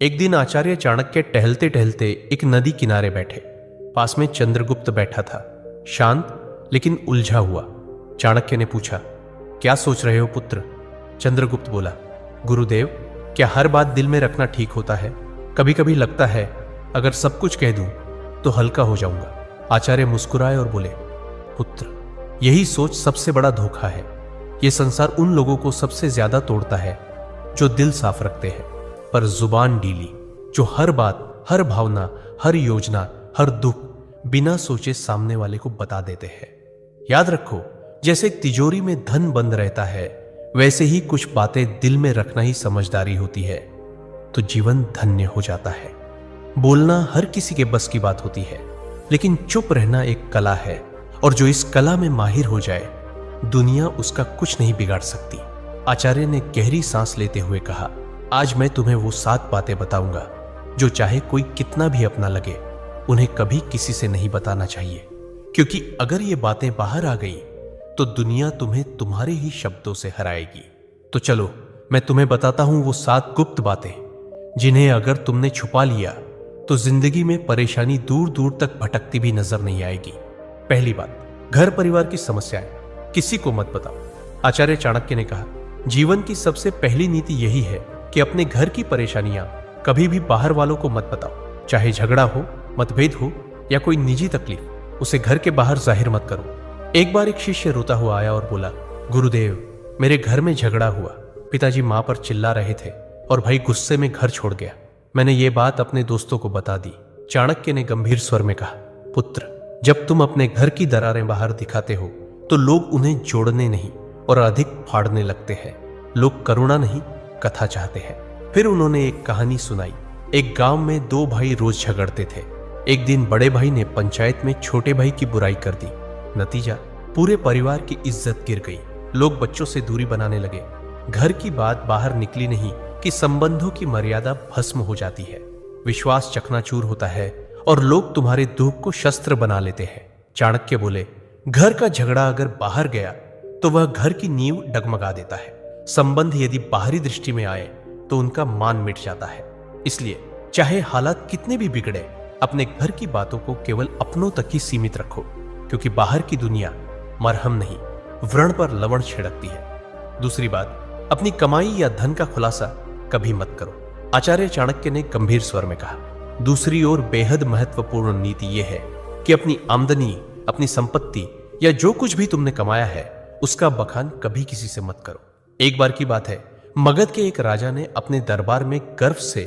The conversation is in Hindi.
एक दिन आचार्य चाणक्य टहलते टहलते एक नदी किनारे बैठे। पास में चंद्रगुप्त बैठा था, शांत लेकिन उलझा हुआ। चाणक्य ने पूछा, क्या सोच रहे हो पुत्र? चंद्रगुप्त बोला, गुरुदेव, क्या हर बात दिल में रखना ठीक होता है? कभी कभी लगता है अगर सब कुछ कह दूं तो हल्का हो जाऊंगा। आचार्य मुस्कुराए और बोले, पुत्र, यही सोच सबसे बड़ा धोखा है। यह संसार उन लोगों को सबसे ज्यादा तोड़ता है जो दिल साफ रखते हैं पर जुबान ढीली, जो हर बात, हर भावना, हर योजना, हर दुख बिना सोचे सामने वाले को बता देते हैं। याद रखो, जैसे तिजोरी में धन बंद रहता है, वैसे ही कुछ बातें दिल में रखना ही समझदारी होती है, तो जीवन धन्य हो जाता है। बोलना हर किसी के बस की बात होती है, लेकिन चुप रहना एक कला है, और जो इस कला में माहिर हो जाए, दुनिया उसका कुछ नहीं बिगाड़ सकती। आचार्य ने गहरी सांस लेते हुए कहा, आज मैं तुम्हें वो 7 बातें बताऊंगा जो चाहे कोई कितना भी अपना लगे, उन्हें कभी किसी से नहीं बताना चाहिए, क्योंकि अगर ये बातें बाहर आ गई तो दुनिया तुम्हें तुम्हारे ही शब्दों से हराएगी। तो चलो मैं तुम्हें बताता हूं वो 7 गुप्त बातें, जिन्हें अगर तुमने छुपा लिया तो जिंदगी में परेशानी दूर दूर तक भटकती भी नजर नहीं आएगी। पहली बात, घर परिवार की समस्याएं किसी को मत बताओ। आचार्य चाणक्य ने कहा, जीवन की सबसे पहली नीति यही है कि अपने घर की परेशानियां कभी भी बाहर वालों को मत बताओ। चाहे झगड़ा हो, मतभेद हो या कोई निजी तकलीफ, उसे घर के बाहर जाहिर मत करो। एक बार एक शिष्य रोता हुआ आया और बोला, गुरुदेव, मेरे घर में झगड़ा हुआ। पिताजी मां पर चिल्ला रहे थे और भाई गुस्से में घर छोड़ गया। मैंने ये बात अपने दोस्तों को बता दी। चाणक्य ने गंभीर स्वर में कहा, पुत्र, जब तुम अपने घर की दरारें बाहर दिखाते हो तो लोग उन्हें जोड़ने नहीं और अधिक फाड़ने लगते हैं। लोग करुणा नहीं, कथा चाहते हैं। फिर उन्होंने एक कहानी सुनाई। एक गांव में 2 भाई रोज झगड़ते थे। एक दिन बड़े भाई ने पंचायत में छोटे भाई की बुराई कर दी। नतीजा, पूरे परिवार की इज्जत गिर गई। लोग बच्चों से दूरी बनाने लगे। घर की बात बाहर निकली नहीं कि संबंधों की मर्यादा भस्म हो जाती है, विश्वास चकनाचूर होता है और लोग तुम्हारे दुख को शस्त्र बना लेते हैं। चाणक्य बोले, घर का झगड़ा अगर बाहर गया तो वह घर की नींव डगमगा देता है। संबंध यदि बाहरी दृष्टि में आए तो उनका मान मिट जाता है। इसलिए चाहे हालात कितने भी बिगड़े, अपने घर की बातों को केवल अपनों तक ही सीमित रखो, क्योंकि बाहर की दुनिया मरहम नहीं, व्रण पर लवण छिड़कती है। दूसरी बात, अपनी कमाई या धन का खुलासा कभी मत करो। आचार्य चाणक्य ने गंभीर स्वर में कहा, दूसरी ओर बेहद महत्वपूर्ण नीति यह है कि अपनी आमदनी, अपनी संपत्ति या जो कुछ भी तुमने कमाया है, उसका बखान कभी किसी से मत करो। एक बार की बात है, मगध के एक राजा ने अपने दरबार में गर्व से